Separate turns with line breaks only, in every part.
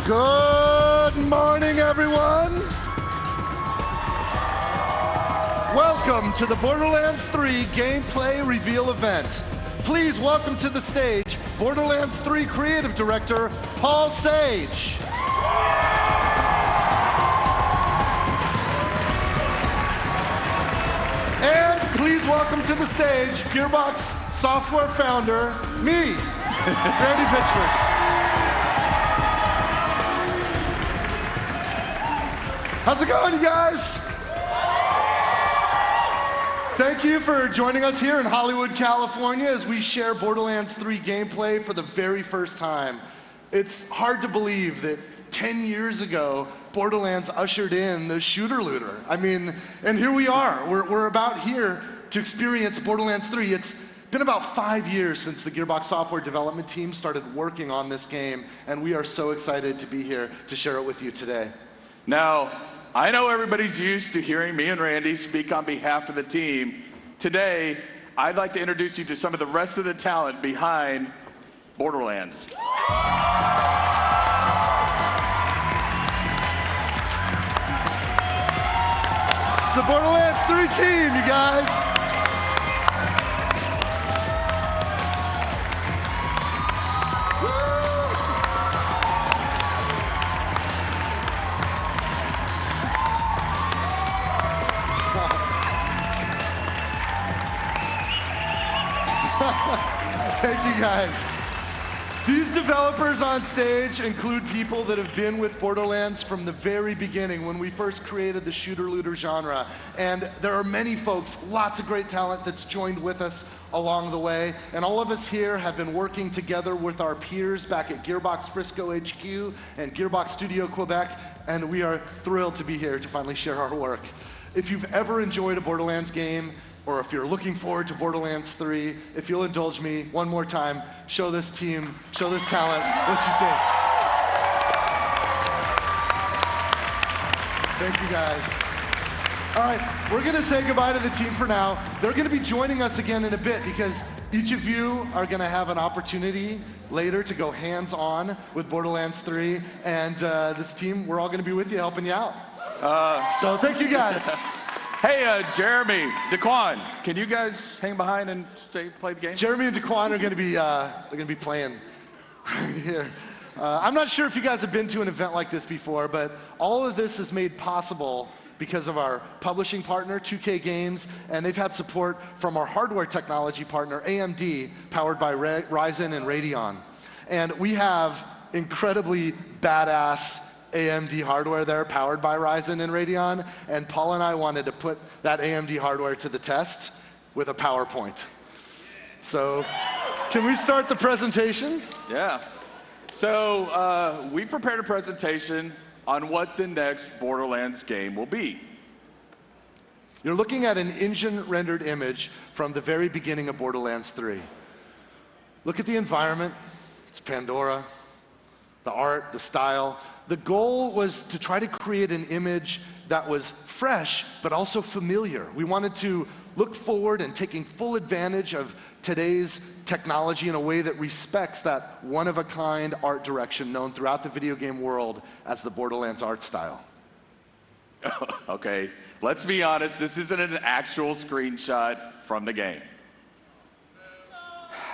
Good morning, everyone. Welcome to the Borderlands 3 gameplay reveal event. Please welcome to the stage Borderlands 3 Creative Director, Paul Sage. And please welcome to the stage Gearbox Software Founder, me, Randy Pitchford. How's it going, you guys? Thank you for joining us here in Hollywood, California, as we share Borderlands 3 gameplay for the very first time. It's hard to believe that 10 years ago, Borderlands ushered in the shooter looter. I mean, and here we are. We're about here to experience Borderlands 3. It's been about 5 years since the Gearbox software development team started working on this game, and we are so excited to be here to share it with you today.
Now, I know everybody's used to hearing me and Randy speak on behalf of the team. Today, I'd like to introduce you to some of the rest of the talent behind Borderlands.
It's the Borderlands 3 team, you guys. Thank you, guys. These developers on stage include people that have been with Borderlands from the very beginning when we first created the shooter-looter genre. And there are many folks, lots of great talent that's joined with us along the way. And all of us here have been working together with our peers back at Gearbox Frisco HQ and Gearbox Studio Quebec. And we are thrilled to be here to finally share our work. If you've ever enjoyed a Borderlands game, or if you're looking forward to Borderlands 3, if you'll indulge me one more time, show this team, show this talent what you think. Thank you, guys. All right, we're gonna say goodbye to the team for now. They're gonna be joining us again in a bit because each of you are gonna have an opportunity later to go hands-on with Borderlands 3, and this team, we're all gonna be with you, helping you out. So thank you, guys.
Hey, Jeremy, Daquan, can you guys hang behind and play the game?
Jeremy and Daquan are going to be playing right here. I'm not sure if you guys have been to an event like this before, but all of this is made possible because of our publishing partner, 2K Games, and they've had support from our hardware technology partner, AMD, powered by Ryzen and Radeon. And we have incredibly badass AMD hardware there, powered by Ryzen and Radeon, and Paul and I wanted to put that AMD hardware to the test with a PowerPoint. So, can we start the presentation?
Yeah. So, we prepared a presentation on what the next Borderlands game will be.
You're looking at an engine-rendered image from the very beginning of Borderlands 3. Look at the environment. It's Pandora. The art, the style. The goal was to try to create an image that was fresh, but also familiar. We wanted to look forward and taking full advantage of today's technology in a way that respects that one-of-a-kind art direction known throughout the video game world as the Borderlands art style.
Okay, let's be honest, this isn't an actual screenshot from the game.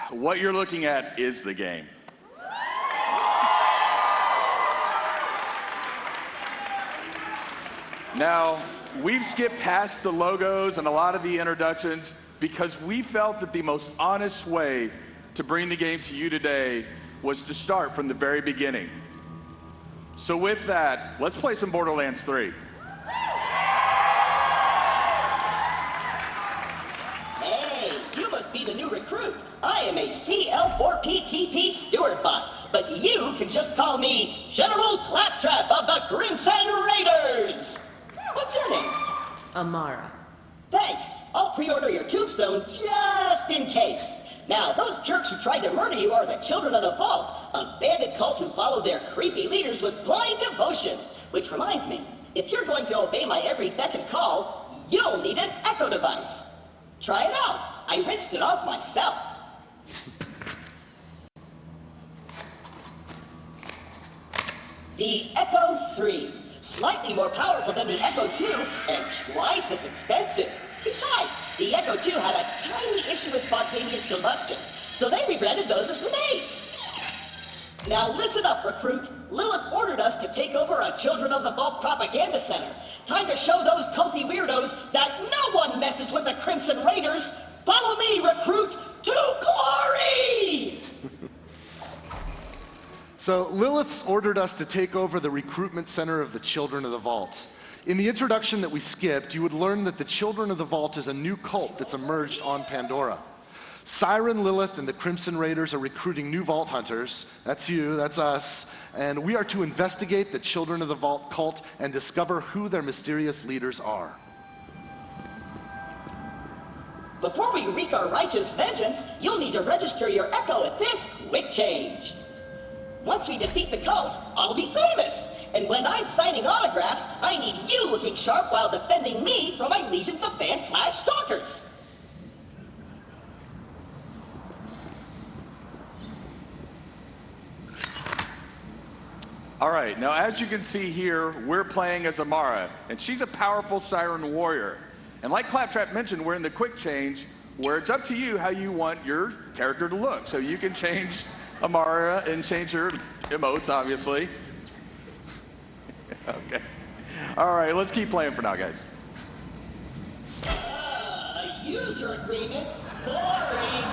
What you're looking at is the game. Now, we've skipped past the logos and a lot of the introductions because we felt that the most honest way to bring the game to you today was to start from the very beginning. So with that, let's play some Borderlands 3.
Hey, you must be the new recruit. I am a CL4PTP steward bot, but you can just call me General Claptrap of the Crimson Raiders. What's your name?
Amara.
Thanks. I'll pre-order your tombstone just in case. Now, those jerks who tried to murder you are the Children of the Vault, a bandit cult who follow their creepy leaders with blind devotion. Which reminds me, if you're going to obey my every beck and call, you'll need an echo device. Try it out. I rinsed it off myself. The Echo 3. Slightly more powerful than the Echo 2 and twice as expensive. Besides, the Echo 2 had a tiny issue with spontaneous combustion, so they rebranded those as grenades. Now listen up, recruit. Lilith ordered us to take over a Children of the Vault propaganda center. Time to show those culty weirdos that no one messes with the Crimson Raiders. Follow me, recruit, to glory!
So Lilith's ordered us to take over the recruitment center of the Children of the Vault. In the introduction that we skipped, you would learn that the Children of the Vault is a new cult that's emerged on Pandora. Siren, Lilith, and the Crimson Raiders are recruiting new Vault Hunters. That's you, that's us. And we are to investigate the Children of the Vault cult and discover who their mysterious leaders are.
Before we wreak our righteous vengeance, you'll need to register your Echo at this quick change. Once we defeat the cult, I'll be famous. And when I'm signing autographs, I need you looking sharp while defending me from my legions of fans/stalkers.
All right, now as you can see here, we're playing as Amara, and she's a powerful Siren Warrior. And like Claptrap mentioned, we're in the quick change, where it's up to you how you want your character to look. So you can change Amara and change her emotes, obviously. Okay. All right, let's keep playing for now, guys.
A user agreement? Boring.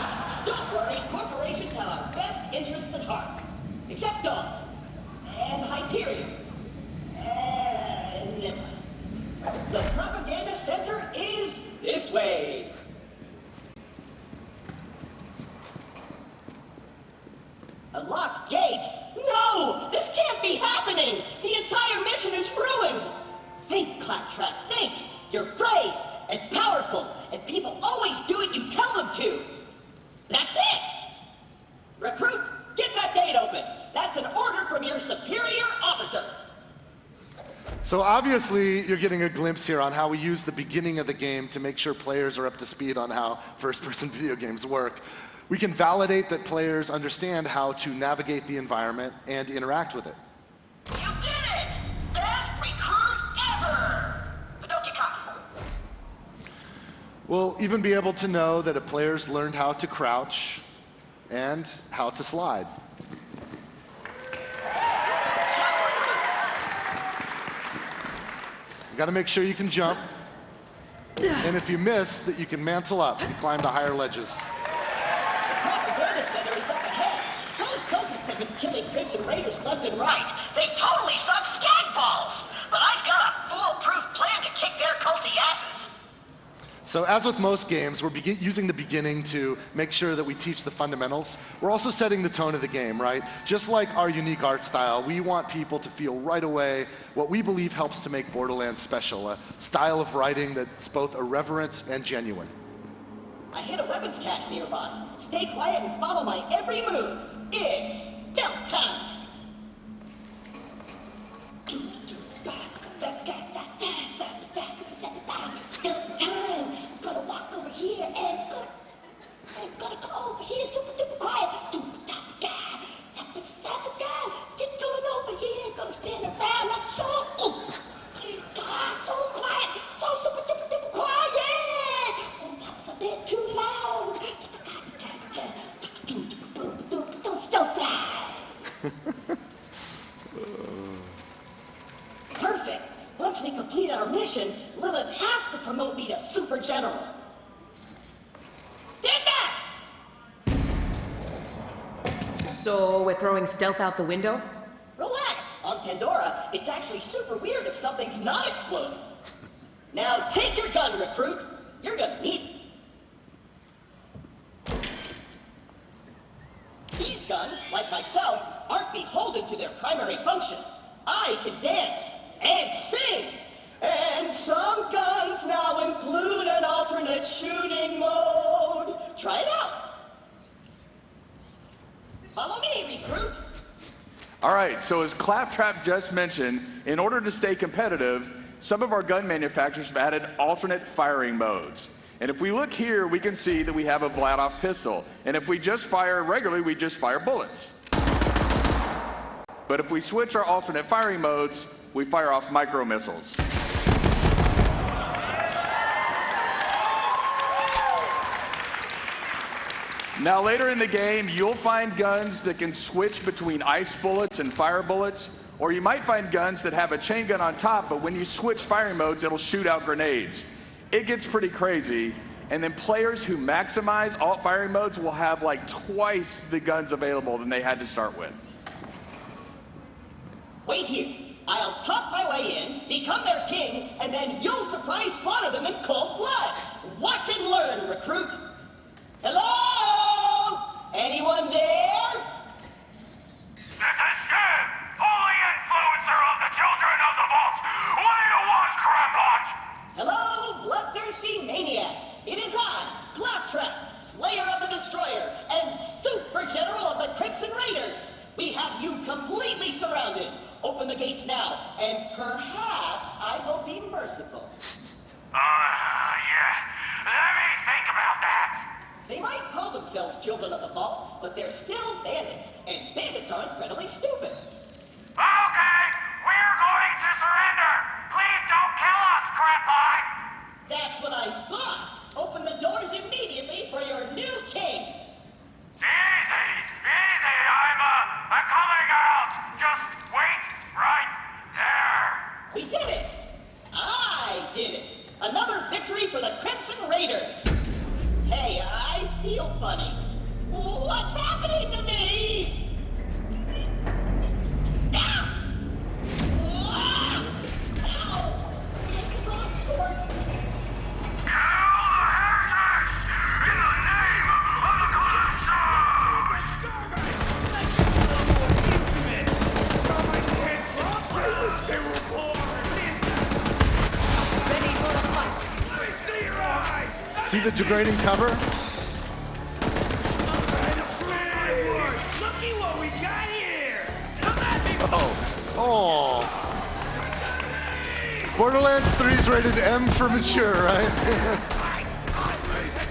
Don't worry, corporations have our best interests at heart. Except Dawn. And Hyperion. And... the propaganda center is this way. A locked gate? No! This can't be happening! The entire mission is ruined! Think, Claptrap, think! You're brave and powerful, and people always do what you tell them to! That's it! Recruit, get that gate open! That's an order from your superior officer!
So obviously, you're getting a glimpse here on how we use the beginning of the game to make sure players are up to speed on how first-person video games work. We can validate that players understand how to navigate the environment and interact with it.
You did it! Best recruit ever! But don't get cocky.
We'll even be able to know that a player's learned how to crouch and how to slide. You gotta make sure you can jump. And if you miss, that you can mantle up and climb to higher ledges.
The propaganda center is up ahead. Those cultists have been killing Crimson Raiders left and right. They totally suck skag balls. But I've got a foolproof plan to kick their culty asses.
So as with most games, we're using the beginning to make sure that we teach the fundamentals. We're also setting the tone of the game, right? Just like our unique art style, we want people to feel right away what we believe helps to make Borderlands special, a style of writing that's both irreverent and genuine.
I hit a weapons cache nearby. Stay quiet and follow my every move. It's stealth time. Stealth time. Gonna walk over here and gonna go over here super duper quiet. Tiptoeing over here. Gonna spin around like so. So quiet. So super duper duper quiet. Oh, that's a bit too loud. Stealth slide. Perfect. Once we complete our mission, Lilith has to promote me to Super General. Stand back!
So we're throwing stealth out the window?
Relax. On Pandora, it's actually super weird if something's not exploding. Now take your gun, recruit. You're gonna need it. These guns, like myself, aren't beholden to their primary function. I can dance and sing. And some guns now include an alternate shooting mode. Try it out. Follow me, recruit.
All right, so as Claptrap just mentioned, in order to stay competitive, some of our gun manufacturers have added alternate firing modes. And if we look here, we can see that we have a Vladoff pistol. And if we just fire regularly, we just fire bullets. But if we switch our alternate firing modes, we fire off micro missiles. Now later in the game, you'll find guns that can switch between ice bullets and fire bullets, or you might find guns that have a chain gun on top, but when you switch firing modes, it'll shoot out grenades. It gets pretty crazy, and then players who maximize alt firing modes will have like twice the guns available than they had to start with.
Wait here. I'll talk my way in, become their king, and then you'll surprise slaughter them in cold blood. Watch and learn, recruit. Hello? Anyone there?
This is Shem, holy influencer of the children of the vault. What do you want, Crapbot?
Hello, bloodthirsty maniac. It is I, Claptrap, Slayer of the Destroyer, and Super General of the Crimson Raiders. We have you completely surrounded. Open the gates now, and perhaps I will be merciful.
Yeah. Let me think about that.
They might call themselves children of the vault, but they're still bandits, and bandits are incredibly stupid.
Okay, we're going to surrender. Please don't kill us, Crapbot.
That's what I thought. Open the doors immediately for your new king.
Easy. I'm coming out. Just wait right there.
We did it! I did it! Another victory for the Crimson Raiders! Hey, I feel funny. What's happening to me? Ah! Ah! Ow! It's wrong sword.
Kill the heretics in the name of the
Ready for the fight.
See the degrading cover?
Looky what we got here! Come at me!
Oh. Borderlands 3 is rated M for mature, right?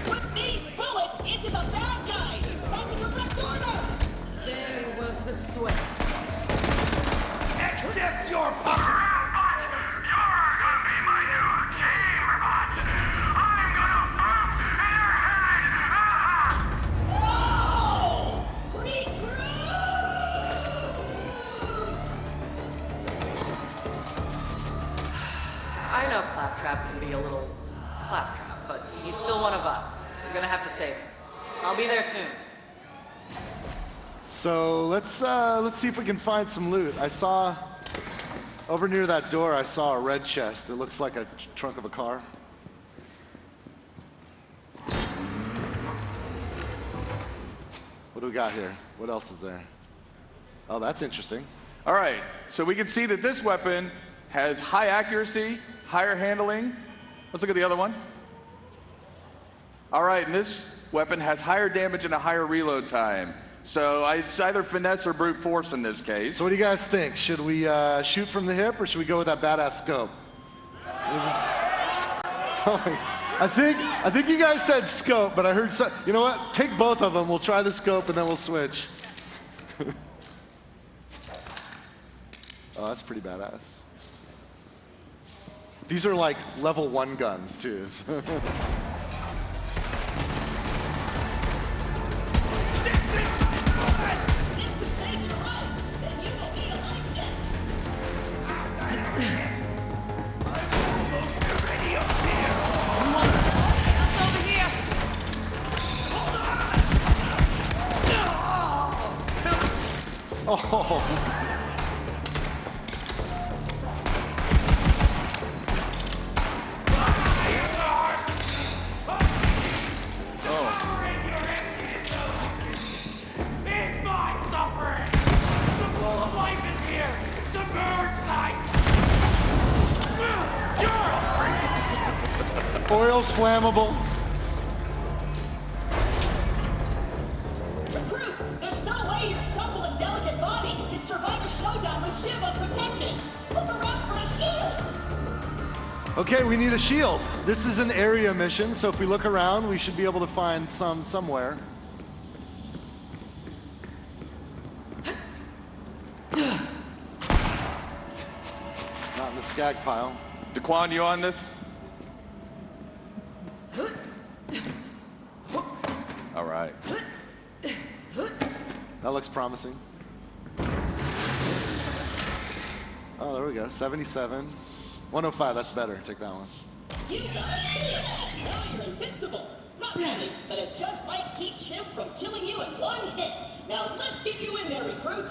Put these bullets into the bad guys! That's a direct order!
Very worth the sweat.
Accept your power! But you're gonna be my new chamberbot! I'm gonna poop in your head!
No! Recruit!
I know Claptrap can be a little claptrap, but he's still one of us. We're gonna have to save him. I'll be there soon.
So let's see if we can find some loot. I saw over near that door. I saw a red chest. It looks like a trunk of a car. What do we got here? What else is there? Oh, that's interesting.
All right, so we can see that this weapon has high accuracy, higher handling. Let's look at the other one. All right, and this weapon has higher damage and a higher reload time. So it's either finesse or brute force in this case.
So what do you guys think? Should we shoot from the hip or should we go with that badass scope? I think you guys said scope, but I heard some, you know what? Take both of them. We'll try the scope and then we'll switch. Oh, that's pretty badass. These are like level 1 guns too.
Over here!
Oh.
It's my suffering! The flow of life is here! The bird's life!
Oil's flammable.
Recruit, there's no way your supple and delicate body can survive a showdown with Shiv unprotected. Look around for a shield.
Okay, we need a shield. This is an area mission, so if we look around, we should be able to find some somewhere. Skag pile.
Daquan, you on this? All right.
That looks promising. Oh, there we go. 77. 105, that's better. Take that one.
You got it! Now you're invincible! Not really, but it just might keep Shiv from killing you in one hit. Now let's get you in there, recruit.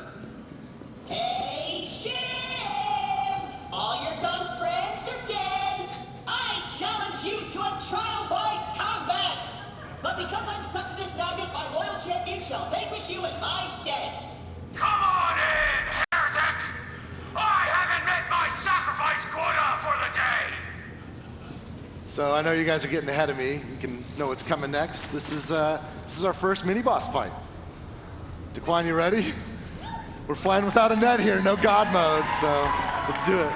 Hey, Shiv! All your dumb friends are dead! I challenge you to a trial by combat! But because I'm stuck to this nugget, my loyal champion shall vanquish you in my stead.
Come on in, heretic! I haven't met my sacrifice quota for the day!
So I know you guys are getting ahead of me. You can know what's coming next. This is our first mini-boss fight. Daquan, you ready? We're flying without a net here, no God mode, so let's do it.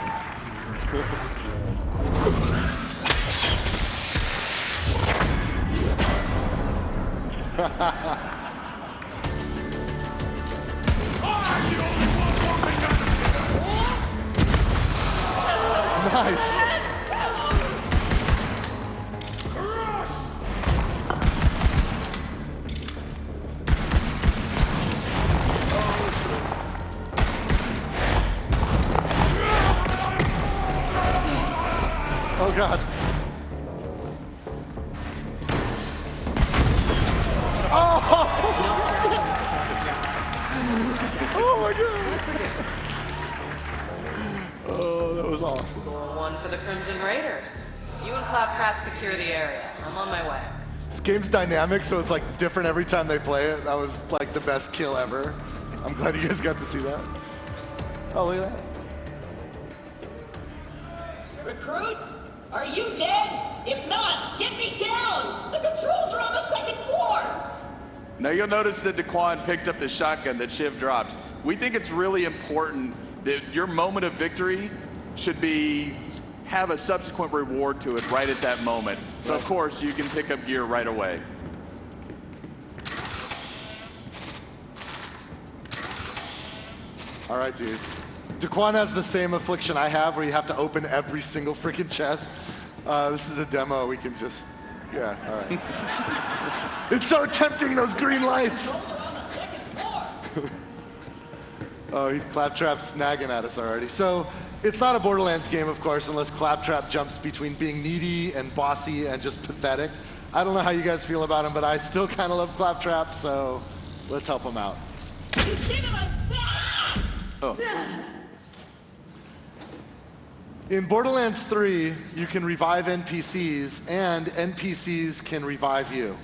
Nice. Oh God. Oh! Oh my God. Oh, that was awesome.
Score 1 for the Crimson Raiders. You and Claptrap secure the area. I'm on my way.
This game's dynamic, so it's like different every time they play it. That was like the best kill ever. I'm glad you guys got to see that. Oh, look at that.
Recruit? Are you dead? If not, get me down! The controls are on the 2nd floor!
Now you'll notice that Daquan picked up the shotgun that Shiv dropped. We think it's really important that your moment of victory should have a subsequent reward to it right at that moment. So of course you can pick up gear right away.
All right, dude. Daquan has the same affliction I have where you have to open every single freaking chest. This is a demo, we can just, yeah, all right. It's so tempting, those green lights.
Controls are on the 2nd floor!
Oh, Claptrap's nagging at us already. So it's not a Borderlands game, of course, unless Claptrap jumps between being needy and bossy and just pathetic. I don't know how you guys feel about him, but I still kind of love Claptrap, so let's help him out.
You did it, I'm sad!
Oh.
In Borderlands 3, you can revive NPCs, and NPCs can revive you.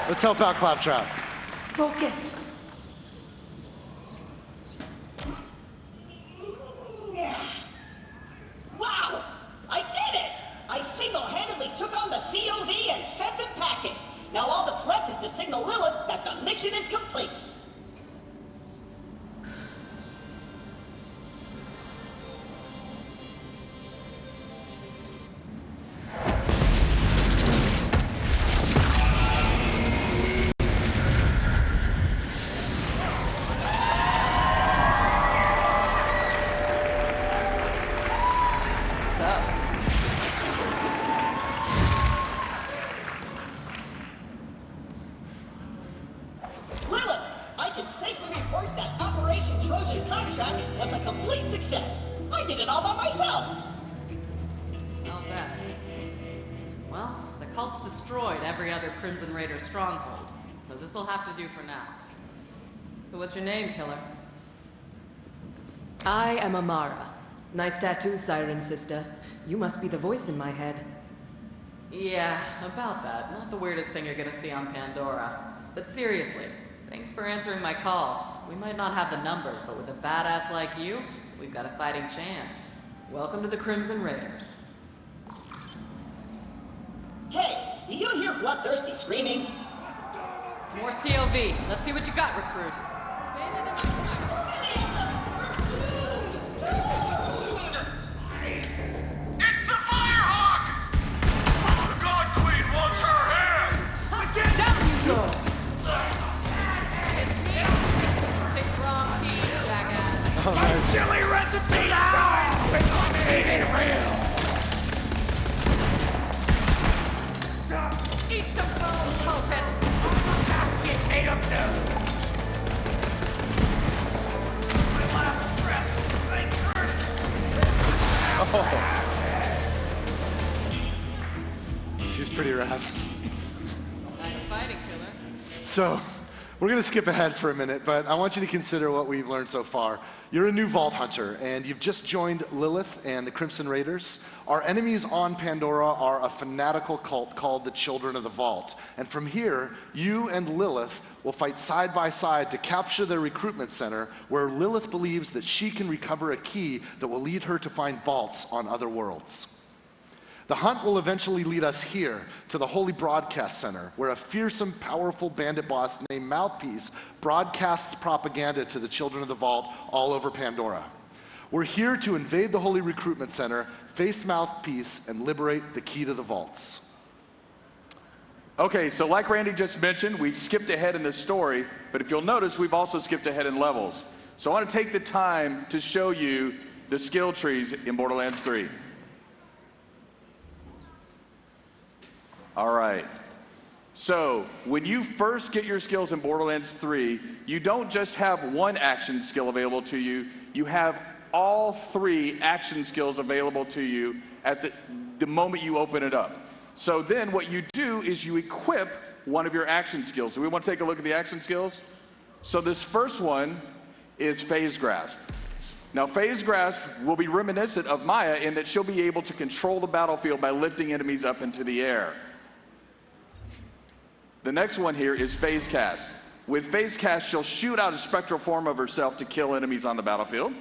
Let's help out Claptrap.
Focus.
Wow! I did it! I single-handedly took on the COD and sent them packing. Now all that's left is to signal Lilith that the mission is complete. Lilith, I can safely report that Operation Trojan Contract was a complete success. I did it all by myself.
I'll bet. Well, the cult's destroyed every other Crimson Raider stronghold, so this'll have to do for now. So what's your name, killer?
I am Amara. Nice tattoo, Siren sister. You must be the voice in my head.
Yeah, about that. Not the weirdest thing you're gonna see on Pandora. But seriously, thanks for answering my call. We might not have the numbers, but with a badass like you, we've got a fighting chance. Welcome to the Crimson Raiders.
Hey, do you hear bloodthirsty screaming?
More COV. Let's see what you got, recruit.
It's the Firehawk! The God Queen wants her head!
Down you go!
Take the wrong team, jackass.
Oh, nice.
Chili recipe die!
Eat some bones, cultist!
Get ate up now.
She's pretty rad.
Nice fighting, killer.
So, we're gonna skip ahead for a minute, but I want you to consider what we've learned so far. You're a new Vault Hunter, and you've just joined Lilith and the Crimson Raiders. Our enemies on Pandora are a fanatical cult called the Children of the Vault. And from here, you and Lilith will fight side by side to capture their recruitment center, where Lilith believes that she can recover a key that will lead her to find vaults on other worlds. The hunt will eventually lead us here to the Holy Broadcast Center, where a fearsome, powerful bandit boss named Mouthpiece broadcasts propaganda to the Children of the Vault all over Pandora. We're here to invade the Holy Recruitment Center, face Mouthpiece, and liberate the key to the vaults.
Okay, so like Randy just mentioned, we've skipped ahead in this story, but if you'll notice, we've also skipped ahead in levels. So I want to take the time to show you the skill trees in Borderlands 3. All right. So when you first get your skills in Borderlands 3, you don't just have one action skill available to you, you have all 3 action skills available to you at the moment you open it up. So then what you do is you equip one of your action skills. Do we want to take a look at the action skills? So this first one is Phase Grasp. Now, Phase Grasp will be reminiscent of Maya in that she'll be able to control the battlefield by lifting enemies up into the air. The next one here is Phase Cast. With Phase Cast, she'll shoot out a spectral form of herself to kill enemies on the battlefield.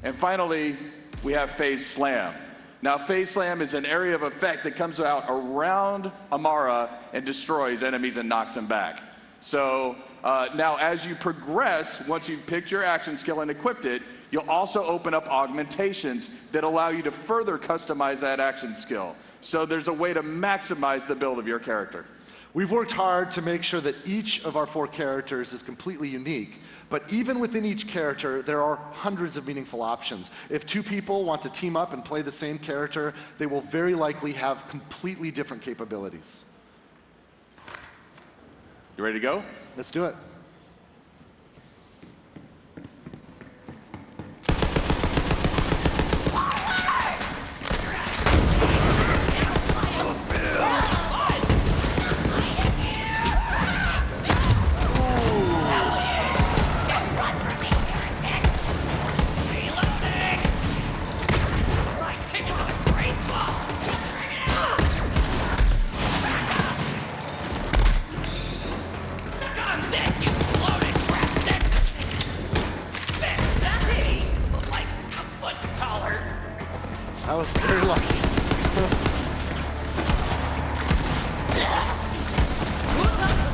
And finally, we have Phase Slam. Now, Phase Slam is an area of effect that comes out around Amara and destroys enemies and knocks them back. So now as you progress, once you've picked your action skill and equipped it, you'll also open up augmentations that allow you to further customize that action skill. So there's a way to maximize the build of your character.
We've worked hard to make sure that each of our 4 characters is completely unique, but even within each character, there are hundreds of meaningful options. If 2 people want to team up and play the same character, they will very likely have completely different capabilities.
You ready to go?
Let's do it. I was very lucky.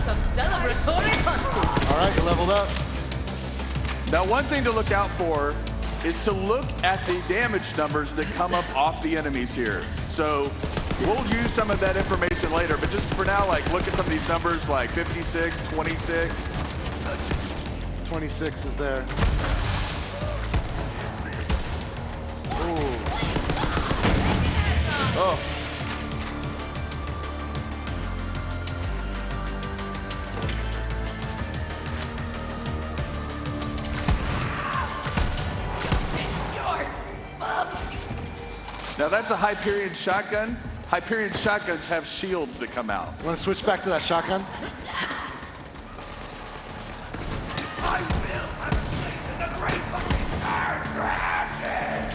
Some celebratory punches.
All right, you leveled up.
Now, one thing to look out for is to look at the damage numbers that come up off the enemies here. So we'll use some of that information later, but just for now, like, look at some of these numbers like 56, 26.
26 is there. Ooh.
Oh. Now that's a Hyperion shotgun. Hyperion shotguns have shields that come out.
Want to switch back to that shotgun?
I will unleash the great fucking fire dragon!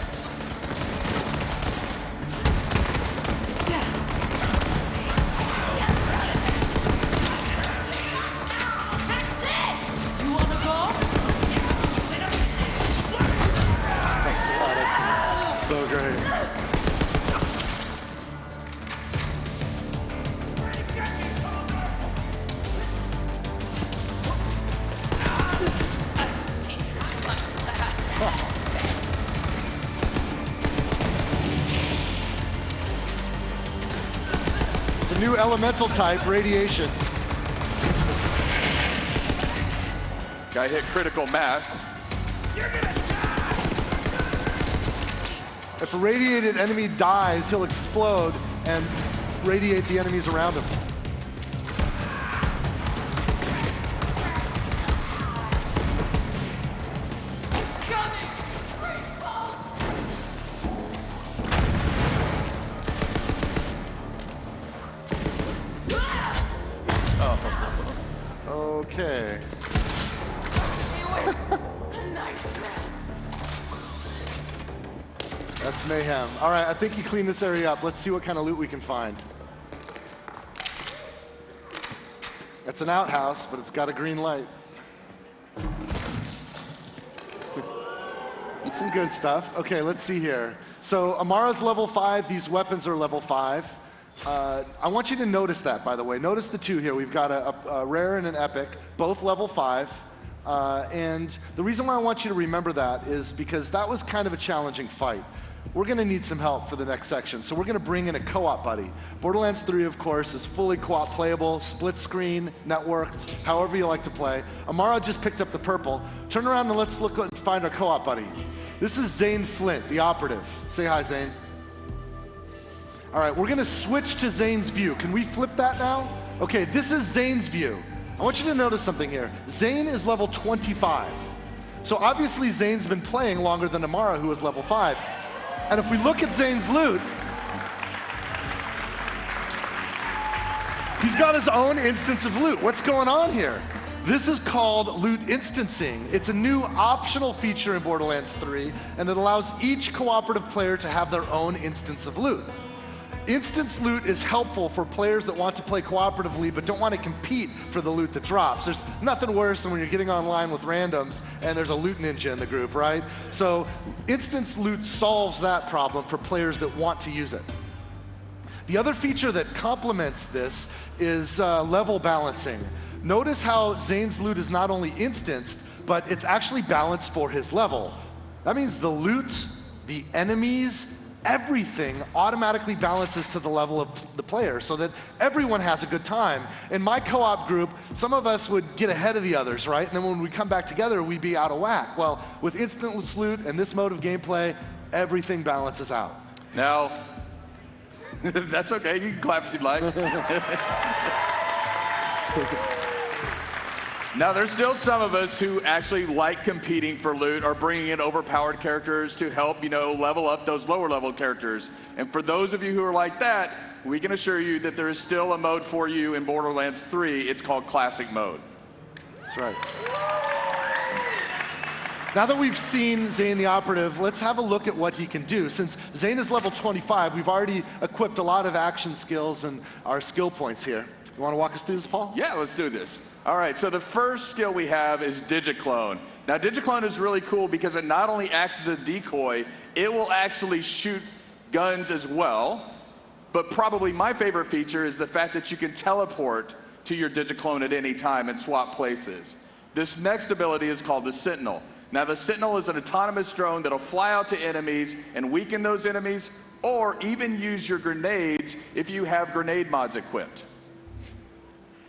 You wanna go?
Oh, that's so great. It's a new elemental type, radiation.
Guy hit critical mass.
You're gonna die!
If a radiated enemy dies, he'll explode and radiate the enemies around him. Okay. That's mayhem. All right, I think you cleaned this area up. Let's see what kind of loot we can find. It's an outhouse, but it's got a green light. It's some good stuff. Okay, let's see here. So Amara's level 5. These weapons are level 5. I want you to notice that, by the way. Notice the two here. We've got a rare and an epic, both level 5. And the reason why I want you to remember that is because that was kind of a challenging fight. We're going to need some help for the next section, so we're going to bring in a co-op buddy. Borderlands 3, of course, is fully co-op playable, split screen, networked, however you like to play. Amara just picked up the purple. Turn around and let's look and find our co-op buddy. This is Zane Flint, the operative. Say hi, Zane. All right, we're going to switch to Zane's view. Can we flip that now? Okay, this is Zane's view. I want you to notice something here. Zane is level 25. So obviously Zane's been playing longer than Amara, who is level 5. And if we look at Zane's loot, he's got his own instance of loot. What's going on here? This is called loot instancing. It's a new optional feature in Borderlands 3, and it allows each cooperative player to have their own instance of loot. Instance loot is helpful for players that want to play cooperatively but don't want to compete for the loot that drops. There's nothing worse than when you're getting online with randoms and there's a loot ninja in the group, right? So instance loot solves that problem for players that want to use it. The other feature that complements this is level balancing. Notice how Zane's loot is not only instanced, but it's actually balanced for his level. That means the loot, the enemies, everything automatically balances to the level of the player so that everyone has a good time. In my co-op group, some of us would get ahead of the others, right? And then when we come back together, we'd be out of whack. Well, with instantless loot and this mode of gameplay, everything balances out.
Now, that's okay. You can clap if you'd like. Now, there's still some of us who actually like competing for loot or bringing in overpowered characters to help, level up those lower level characters. And for those of you who are like that, we can assure you that there is still a mode for you in Borderlands 3. It's called Classic Mode.
That's right. Now that we've seen Zane the Operative, let's have a look at what he can do. Since Zane is level 25, we've already equipped a lot of action skills and our skill points here. You want to walk us through this, Paul?
Yeah, let's do this. All right, so the first skill we have is Digiclone. Now, Digiclone is really cool because it not only acts as a decoy, it will actually shoot guns as well. But probably my favorite feature is the fact that you can teleport to your Digiclone at any time and swap places. This next ability is called the Sentinel. Now, the Sentinel is an autonomous drone that'll fly out to enemies and weaken those enemies, or even use your grenades if you have grenade mods equipped.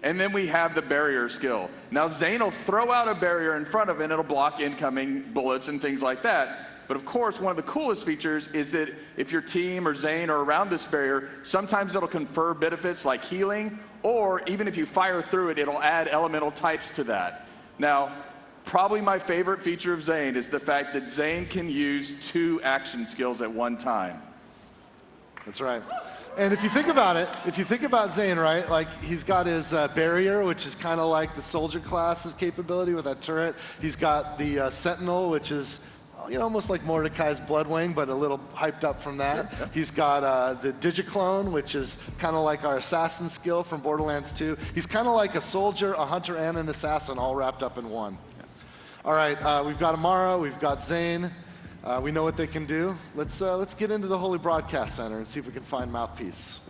And then we have the barrier skill. Now, Zane will throw out a barrier in front of it, and it'll block incoming bullets and things like that. But of course, one of the coolest features is that if your team or Zane are around this barrier, sometimes it'll confer benefits like healing, or even if you fire through it, it'll add elemental types to that. Now, probably my favorite feature of Zane is the fact that Zane can use 2 action skills at one time.
That's right. And if you think about it, if you think about Zane, right, like he's got his barrier, which is kind of like the soldier class's capability with that turret. He's got the Sentinel, which is almost like Mordecai's Bloodwing, but a little hyped up from that.
Sure, yeah.
He's got the Digiclone, which is kind of like our assassin skill from Borderlands 2. He's kind of like a soldier, a hunter, and an assassin all wrapped up in one. Yeah. All right, we've got Amara, we've got Zane. We know what they can do. Let's get into the Holy Broadcast Center and see if we can find Mouthpiece.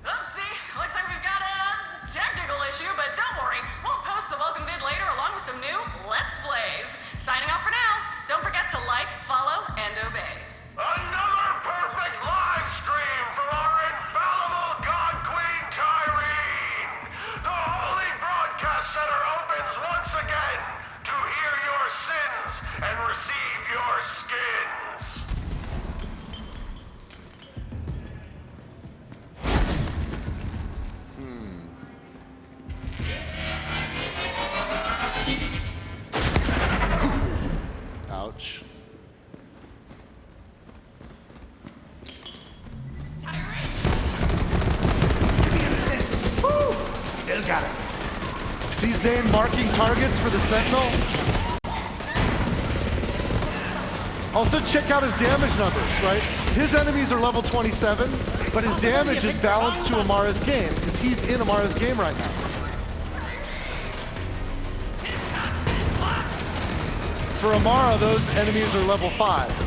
Oopsie, looks like we've got a technical issue, but don't worry. We'll post the welcome vid later along with some new Let's Plays. Signing off for now. Don't forget to like, follow, and obey.
Another perfect live stream for our infallible God Queen Tyreen! The Holy Broadcast Center opens once again to hear your sins and receive your skins.
Ouch.
Still got it.
See Zane marking targets for the Sentinel? Also check out his damage numbers, right? His enemies are level 27, but his damage is balanced to Amara's game, because he's in Amara's game right now. For Amara, those enemies are level 5.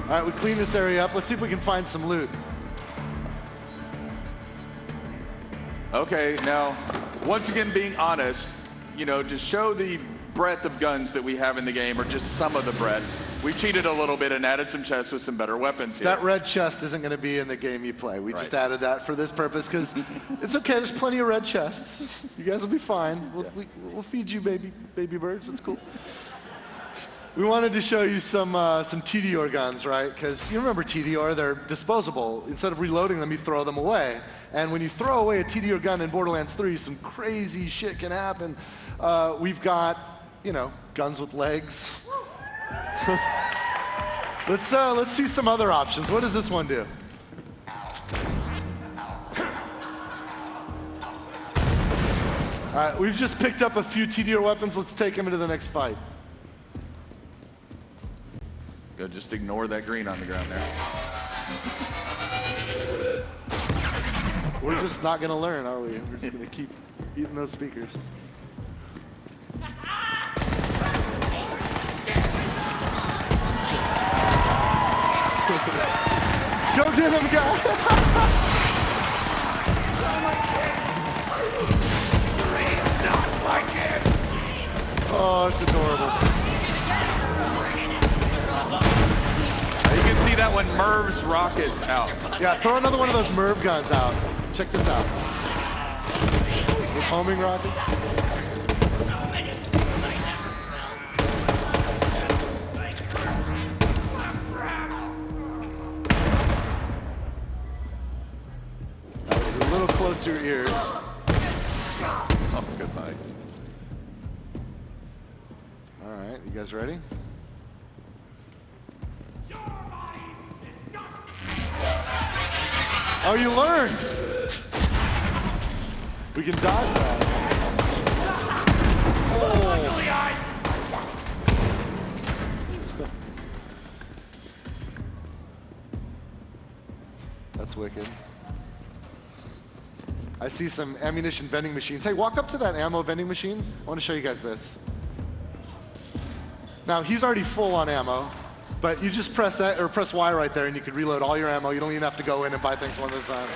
All right, we clean this area up. Let's see if we can find some loot.
Okay, now, once again, being honest, you know, to show the breadth of guns that we have in the game, or just some of the breadth, we cheated a little bit and added some chests with some better weapons here.
That red chest isn't going to be in the game you play. We just added that for this purpose because it's okay. There's plenty of red chests. You guys will be fine. We'll feed you baby birds. It's cool. We wanted to show you some TDR guns, right? Because you remember TDR, they're disposable. Instead of reloading them, you throw them away. And when you throw away a TDR gun in Borderlands 3, some crazy shit can happen. We've got, you know, guns with legs. Let's see some other options. What does this one do? All right, we've just picked up a few TDR weapons. Let's take them into the next fight.
Go, just ignore that green on the ground there.
We're just not gonna learn, are we? We're just gonna keep eating those speakers. Go get him, guy! Oh, it's adorable.
You can see that one Merv's rockets out.
Yeah, throw another one of those Merv guns out. Check this out. With homing rockets. That was a little close to your ears.
Oh, goodbye.
All right, you guys ready? Oh, you learned! We can dodge that. Oh. That's wicked. I see some ammunition vending machines. Hey, walk up to that ammo vending machine. I want to show you guys this. Now, he's already full on ammo. But you just press that, or press Y right there, and you can reload all your ammo. You don't even have to go in and buy things one at a time.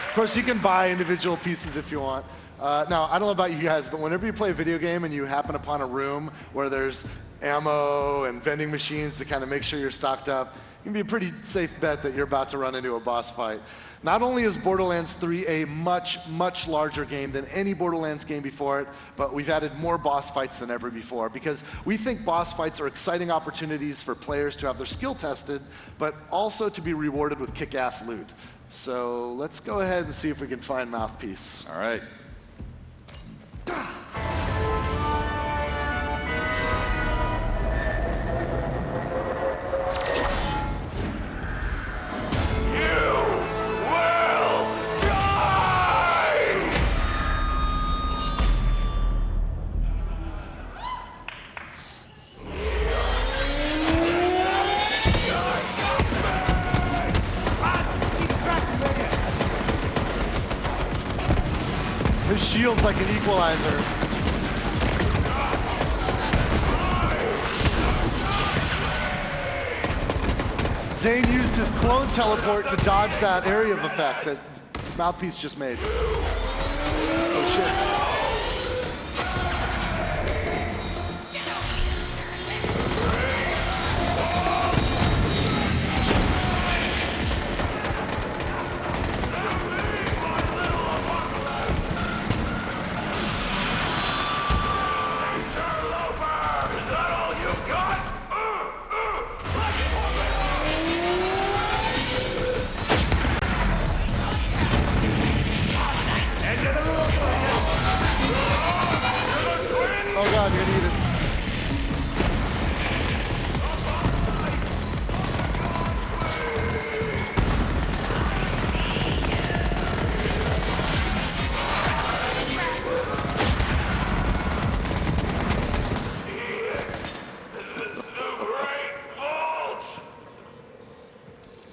Of course, you can buy individual pieces if you want. Now, I don't know about you guys, but whenever you play a video game and you happen upon a room where there's ammo and vending machines to kind of make sure you're stocked up, it can be a pretty safe bet that you're about to run into a boss fight. Not only is Borderlands 3 a much, much larger game than any Borderlands game before it, but we've added more boss fights than ever before because we think boss fights are exciting opportunities for players to have their skill tested, but also to be rewarded with kick-ass loot. So let's go ahead and see if we can find Mouthpiece.
All right.
His shield's like an equalizer. Zane used his clone teleport to dodge that area of effect that Mouthpiece just made. Oh shit.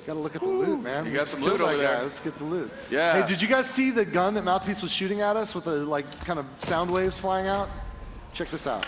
Gotta look at the loot, man.
You got
Let's
some
kill
loot
that
over there.
guy. Let's get the loot.
Yeah.
Hey, did you guys see the gun that Mouthpiece was shooting at us with the like kind of sound waves flying out? Check this out.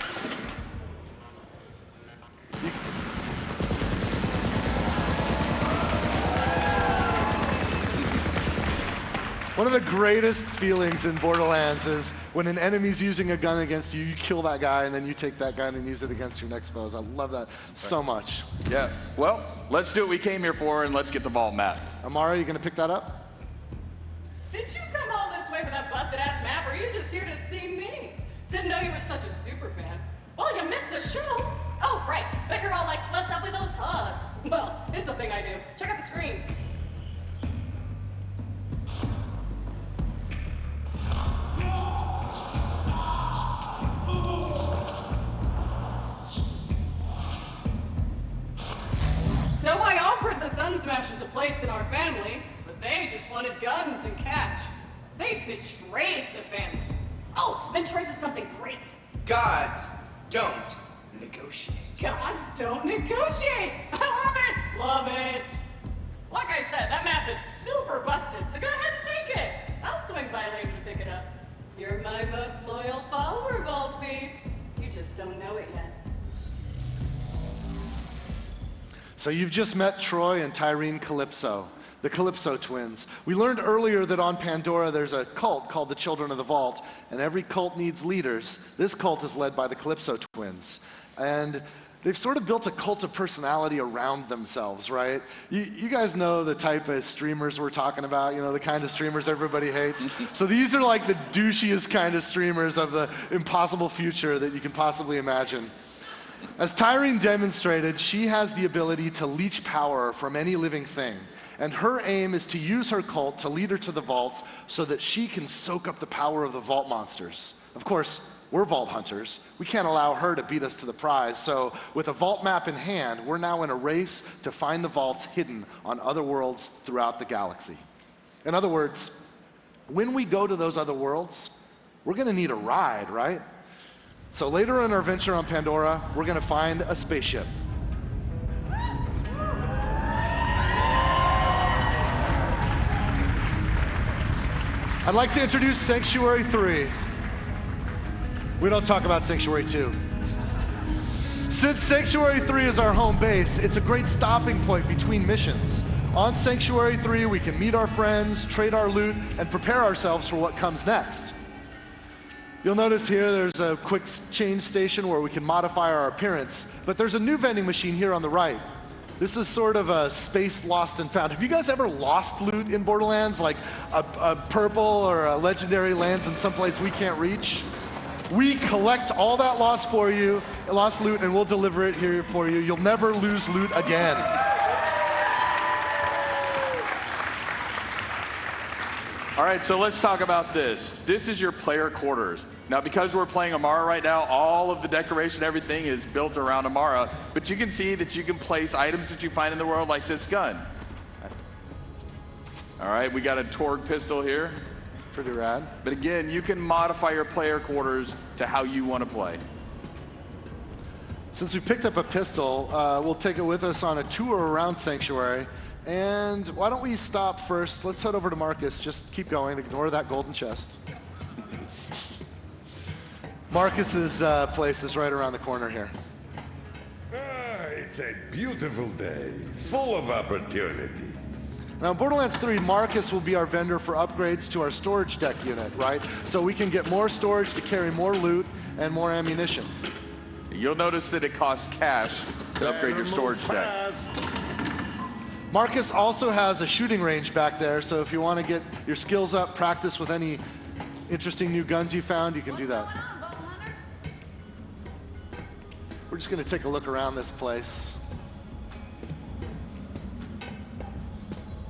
One of the greatest feelings in Borderlands is when an enemy's using a gun against you, you kill that guy, and then you take that gun and use it against your next foes. I love that so much.
Yeah. Well, let's do what we came here for, and let's get the vault map.
Amara, you gonna pick that up?
Did you come all this way for that busted-ass map, or are you just here to see me? Didn't know you were such a super fan. Well, you missed the show. Oh, right. But you're all like, what's up with those husks? Well, it's a thing I do. Check out the screens. So I offered the Sun Smashers a place in our family, but they just wanted guns and cash. They betrayed the family. Oh, then Troy said something great.
Gods don't negotiate.
Gods don't negotiate! I love it! Love it! Like I said, that map is super busted, so go ahead and take it. I'll swing by later to pick it up. You're my most loyal follower, Vault Thief. You just don't know it yet.
So you've just met Troy and Tyreen Calypso, the Calypso twins. We learned earlier that on Pandora there's a cult called the Children of the Vault, and every cult needs leaders. This cult is led by the Calypso twins. And they've sort of built a cult of personality around themselves, right? You guys know the type of streamers we're talking about, you know, the kind of streamers everybody hates. So these are like the douchiest kind of streamers of the impossible future that you can possibly imagine. As Tyreen demonstrated, she has the ability to leech power from any living thing. And her aim is to use her cult to lead her to the vaults so that she can soak up the power of the vault monsters. Of course, we're vault hunters. We can't allow her to beat us to the prize. So with a vault map in hand, we're now in a race to find the vaults hidden on other worlds throughout the galaxy. In other words, when we go to those other worlds, we're gonna need a ride, right? So later in our venture on Pandora, we're gonna find a spaceship. I'd like to introduce Sancuary 3. We don't talk about Sancuary 2. Since Sancuary 3 is our home base, it's a great stopping point between missions. On Sancuary 3, we can meet our friends, trade our loot, and prepare ourselves for what comes next. You'll notice here there's a quick change station where we can modify our appearance, but there's a new vending machine here on the right. This is sort of a space lost and found. Have you guys ever lost loot in Borderlands, like a purple or a legendary lands in someplace we can't reach? We collect all that lost loot, and we'll deliver it here for you. You'll never lose loot again.
All right, so let's talk about this. This is your player quarters. Now, because we're playing Amara right now, all of the decoration, everything is built around Amara, but you can see that you can place items that you find in the world like this gun. All right, we got a Torg pistol here.
It's pretty rad.
But again, you can modify your player quarters to how you want to play.
Since we picked up a pistol, we'll take it with us on a tour around Sancuary. And why don't we stop first? Let's head over to Marcus. Just keep going. Ignore that golden chest. Marcus's place is right around the corner here.
It's a beautiful day, full of opportunity.
Now, in Borderlands 3, Marcus will be our vendor for upgrades to our storage deck unit, right? So we can get more storage to carry more loot and more ammunition.
You'll notice that it costs cash to upgrade your storage deck.
Marcus also has a shooting range back there, so if you want to get your skills up, practice with any interesting new guns you found, you can do that. We're just going to take a look around this place.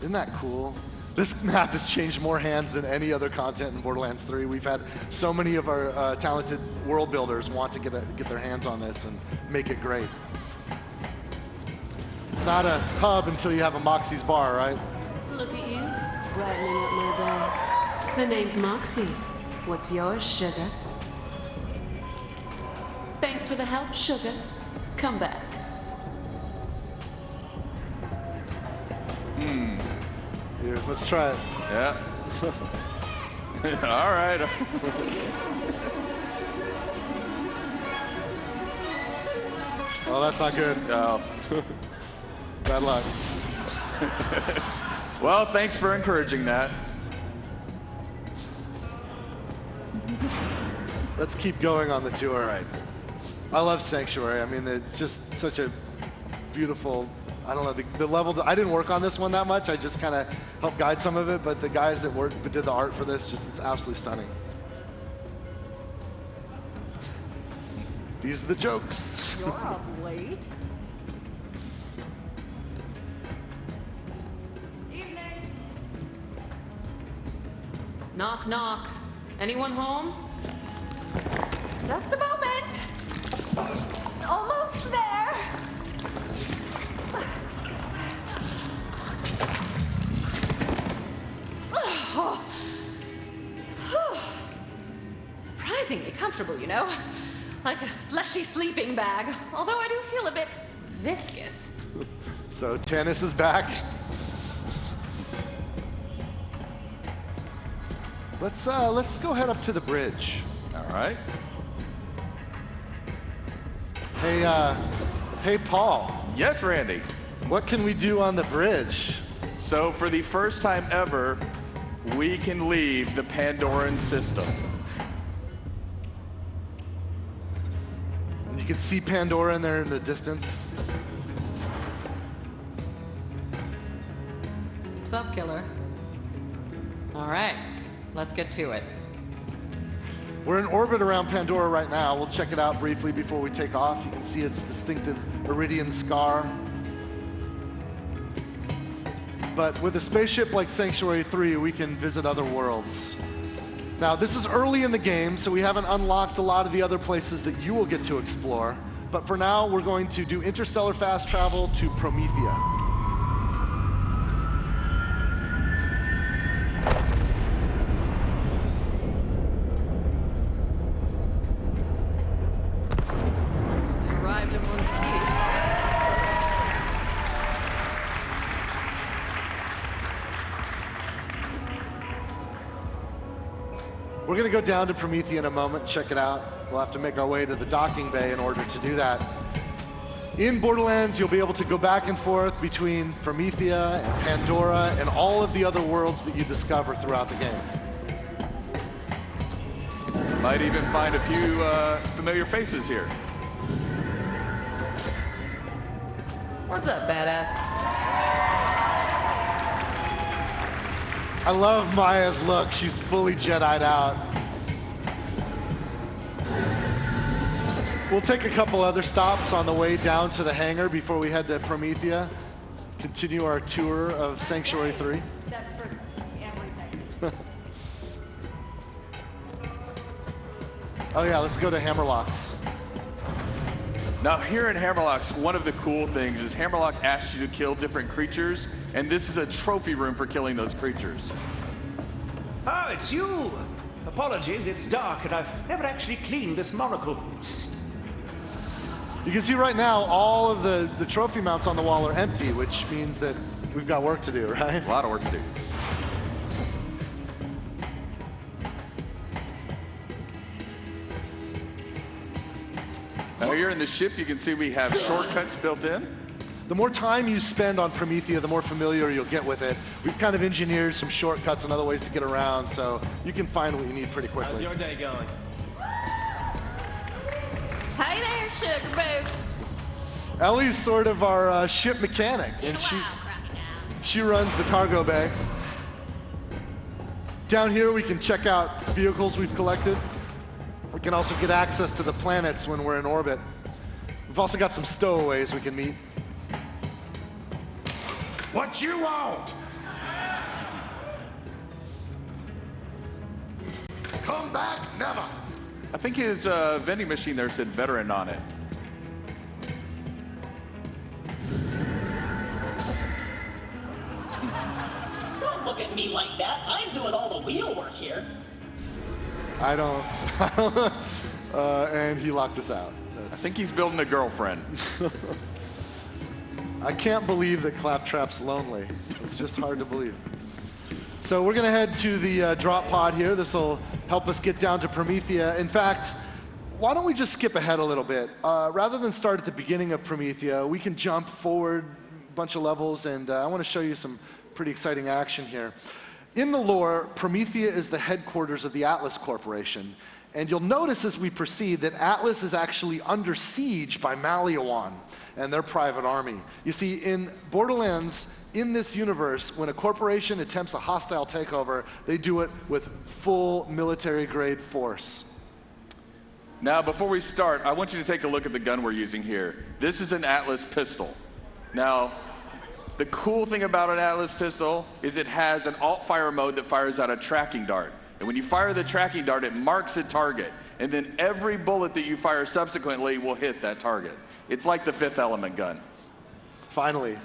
Isn't that cool? This map has changed more hands than any other content in Borderlands 3. We've had so many of our talented world builders want to get their hands on this and make it great. It's not a hub until you have a Moxie's bar, right?
Look at you, brightening up my day. The name's Moxie. What's yours, sugar? Thanks for the help, sugar. Come back.
Here, let's try it.
Yeah. All right.
Oh, that's not good.
No.
Bad luck.
Well, thanks for encouraging that.
Let's keep going on the tour.
All right.
I love Sancuary. I mean, it's just such a beautiful, I don't know, the level, I didn't work on this one that much. I just kind of helped guide some of it, but the guys that did the art for this, just, it's absolutely stunning. These are the jokes.
You're up late.
Evening.
Knock, knock. Anyone home?
Just a moment. Almost there.
Surprisingly comfortable, you know? Like a fleshy sleeping bag. Although I do feel a bit viscous.
So Tannis is back. Let's go head up to the bridge.
All right.
Hey Paul.
Yes, Randy.
What can we do on the bridge?
So for the first time ever, we can leave the Pandoran system.
You can see Pandora in there in the distance.
What's up, killer? All right, let's get to it.
We're in orbit around Pandora right now. We'll check it out briefly before we take off. You can see its distinctive iridian scar. But with a spaceship like Sancuary 3, we can visit other worlds. Now, this is early in the game, so we haven't unlocked a lot of the other places that you will get to explore. But for now, we're going to do interstellar fast travel to Promethea.
Arrived in one piece.
We're going to go down to Promethea in a moment, check it out. We'll have to make our way to the docking bay in order to do that. In Borderlands, you'll be able to go back and forth between Promethea and Pandora and all of the other worlds that you discover throughout the game.
Might even find a few familiar faces here.
What's up, badass?
I love Maya's look. She's fully Jedi'd out. We'll take a couple other stops on the way down to the hangar before we head to Promethea. Continue our tour of Sancuary 3.
Except for everything.
Oh yeah, let's go to Hammerlocks.
Now, here in Hammerlocks, one of the cool things is Hammerlock asks you to kill different creatures, and this is a trophy room for killing those creatures.
Oh, it's you! Apologies, it's dark and I've never actually cleaned this monocle.
You can see right now all of the trophy mounts on the wall are empty, which means that we've got work to do, right?
A lot of work to do. Now here in the ship, you can see we have shortcuts built in.
The more time you spend on Promethea, the more familiar you'll get with it. We've kind of engineered some shortcuts and other ways to get around, so you can find what you need pretty quickly.
How's your day going?
Hey there, sugar boots.
Ellie's sort of our ship mechanic, and she runs the cargo bay. Down here, we can check out vehicles we've collected. We can also get access to the planets when we're in orbit. We've also got some stowaways we can meet.
What you want? Come back, never.
I think his vending machine there said veteran on it.
Don't look at me like that. I'm doing all the wheel work here.
I don't, and he locked us out.
I think he's building a girlfriend.
I can't believe that Claptrap's lonely. It's just hard to believe. So we're gonna head to the drop pod here. This will help us get down to Promethea. In fact, why don't we just skip ahead a little bit? Rather than start at the beginning of Promethea, we can jump forward a bunch of levels, and I wanna show you some pretty exciting action here. In the lore, Promethea is the headquarters of the Atlas Corporation. And you'll notice as we proceed that Atlas is actually under siege by Maliowan and their private army. You see, in Borderlands, in this universe, when a corporation attempts a hostile takeover, they do it with full military-grade force.
Now, before we start, I want you to take a look at the gun we're using here. This is an Atlas pistol. Now, the cool thing about an Atlas pistol is it has an alt-fire mode that fires out a tracking dart. And when you fire the tracking dart, it marks a target. And then every bullet that you fire subsequently will hit that target. It's like the Fifth Element gun.
Finally.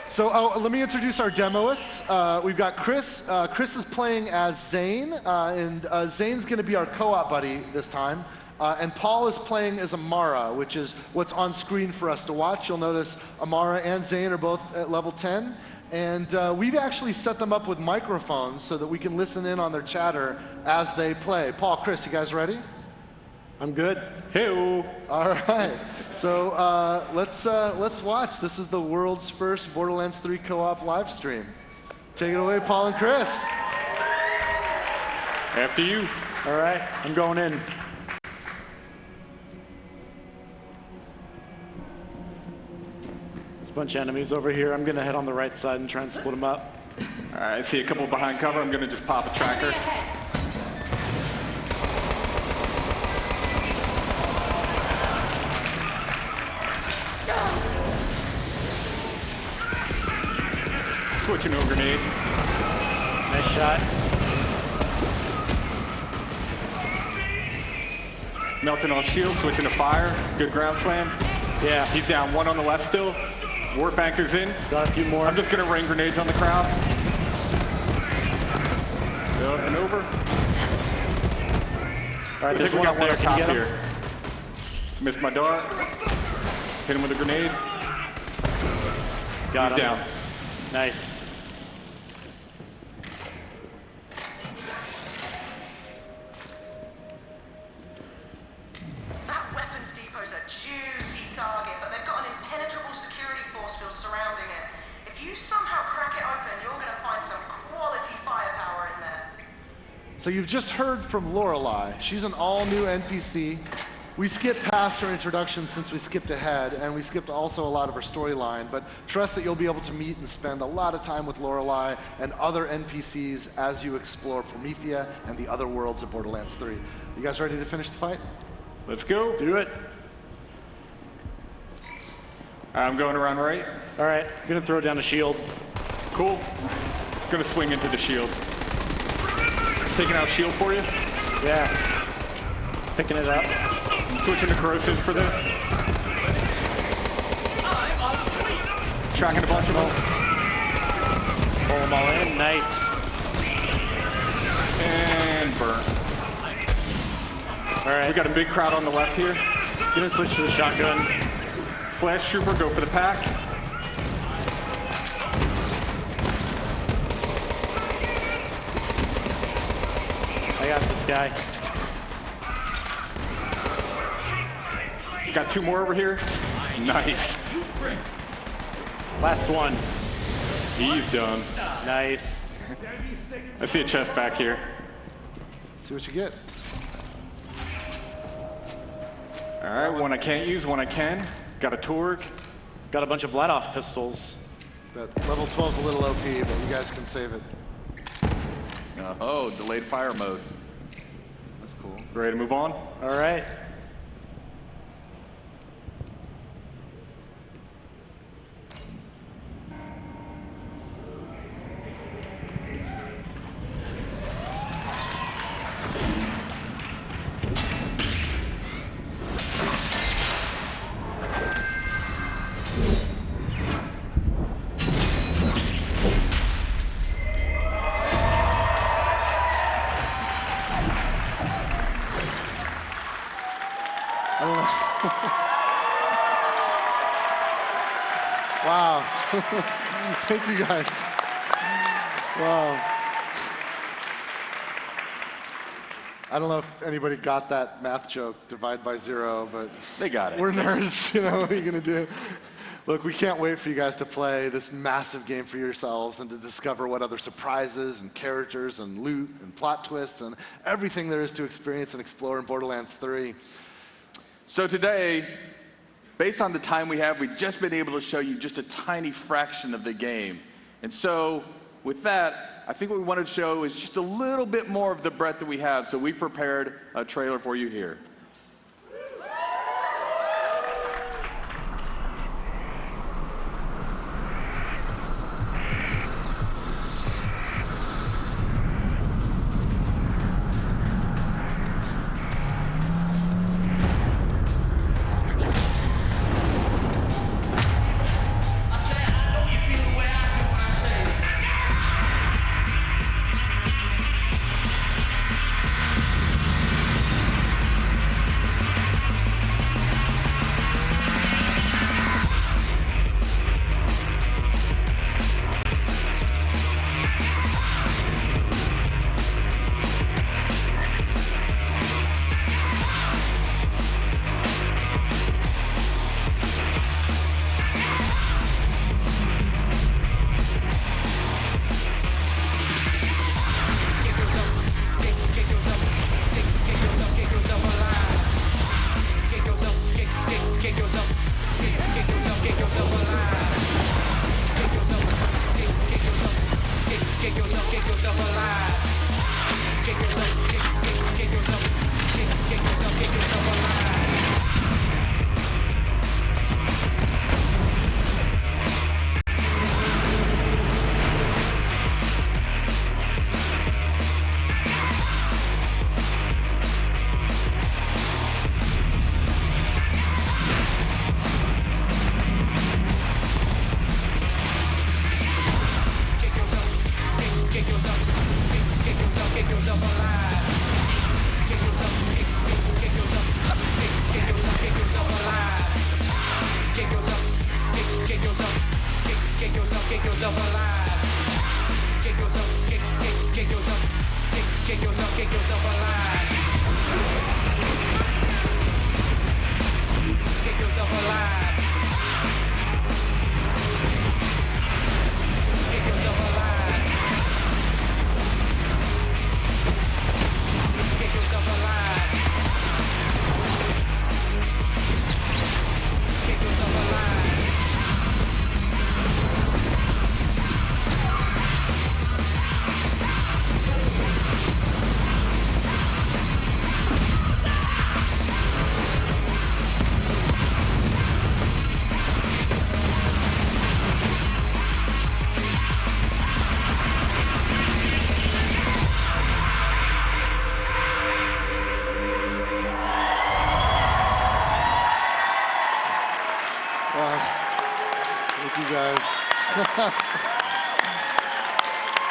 So let me introduce our demoists. We've got Chris. Chris is playing as Zane, and Zane's going to be our co-op buddy this time. And Paul is playing as Amara, which is what's on screen for us to watch. You'll notice Amara and Zane are both at level 10. And we've actually set them up with microphones so that we can listen in on their chatter as they play. Paul, Chris, you guys ready?
I'm good. Hey-o.
All right. So let's watch. This is the world's first Borderlands 3 co-op live stream. Take it away, Paul and Chris.
After you. All right, I'm going in. There's a bunch of enemies over here. I'm gonna head on the right side and try and split them up.
All right, I see a couple behind cover. I'm gonna just pop a tracker. Switching to a grenade.
Nice shot.
Melting on shield, switching to fire. Good ground slam. Yeah, he's down. One on the left still. Warp anchor's in.
Got a few more.
I'm just gonna rain grenades on the crowd. Up and over.
All right,
there's
one
one
up there.
top
Can you get him?
here. Missed my dart. Hit him with a grenade.
Got
He's
him.
down.
Nice.
That weapons depot's a juicy target, but they've got an impenetrable security force field surrounding it. If you somehow crack it open, you're going to find some quality firepower in there.
So you've just heard from Lorelei. She's an all-new NPC. We skipped past her introduction since we skipped ahead, and we skipped also a lot of her storyline, but trust that you'll be able to meet and spend a lot of time with Lorelei and other NPCs as you explore Promethea and the other worlds of Borderlands 3. You guys ready to finish the fight?
Let's go.
Do it.
I'm going around right.
All right, gonna throw down a shield.
Cool. Gonna swing into the shield. Taking out shield for you.
Yeah. Picking it up.
Switching to corrosives for this. Tracking a bunch of them.
Pull them all in. Nice.
And burn.
All right.
We got a big crowd on the left here.
Gonna switch to the shotgun.
Flash trooper, go for the pack.
I got this guy.
Got two more over here. Nice.
Last one.
He's done.
Nice.
I see a chest back here.
See what you get.
All right, one I can't use, one I can. Got a Torg.
Got a bunch of let-off pistols.
That level 12's a little OP, but you guys can save it.
Oh, delayed fire mode.
That's cool.
Ready to move on?
All right.
Wow. Thank you guys. Wow. I don't know if anybody got that math joke, divide by 0, but
they got it.
We're nerds, you know, what are you gonna do? Look, we can't wait for you guys to play this massive game for yourselves and to discover what other surprises and characters and loot and plot twists and everything there is to experience and explore in Borderlands 3.
So today, based on the time we have, we've just been able to show you just a tiny fraction of the game. And so with that, I think what we wanted to show is just a little bit more of the breadth that we have. So we prepared a trailer for you here.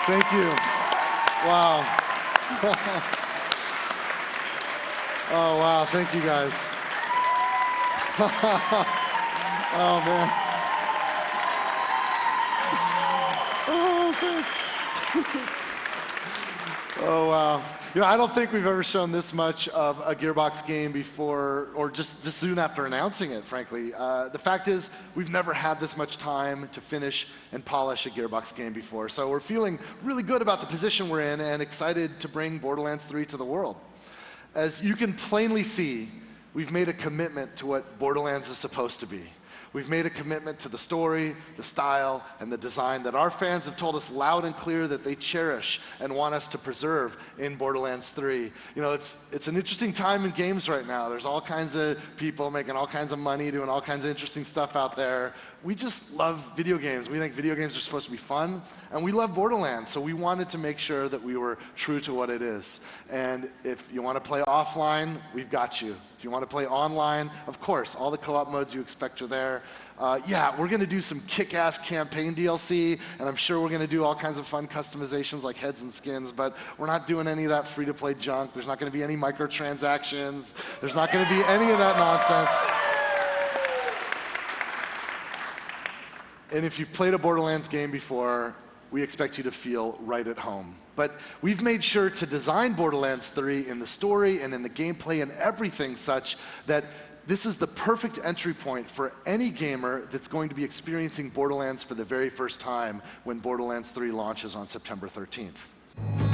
Thank you. Wow. Oh, wow. Thank you, guys. Oh, man. Oh, thanks. Oh, wow. You know, I don't think we've ever shown this much of a Gearbox game before, or just soon after announcing it, frankly. The fact is, we've never had this much time to finish and polish a Gearbox game before. So we're feeling really good about the position we're in and excited to bring Borderlands 3 to the world. As you can plainly see, we've made a commitment to what Borderlands is supposed to be. We've made a commitment to the story, the style, and the design that our fans have told us loud and clear that they cherish and want us to preserve in Borderlands 3. You know, it's an interesting time in games right now. There's all kinds of people making all kinds of money, doing all kinds of interesting stuff out there. We just love video games. We think video games are supposed to be fun, and we love Borderlands, so we wanted to make sure that we were true to what it is. And if you want to play offline, we've got you. If you want to play online, of course, all the co-op modes you expect are there. Yeah, we're going to do some kick-ass campaign DLC, and I'm sure we're going to do all kinds of fun customizations like heads and skins, but we're not doing any of that free-to-play junk. There's not going to be any microtransactions. There's not going to be any of that nonsense. And if you've played a Borderlands game before, we expect you to feel right at home. But we've made sure to design Borderlands 3 in the story and in the gameplay and everything such that this is the perfect entry point for any gamer that's going to be experiencing Borderlands for the very first time when Borderlands 3 launches on September 13th.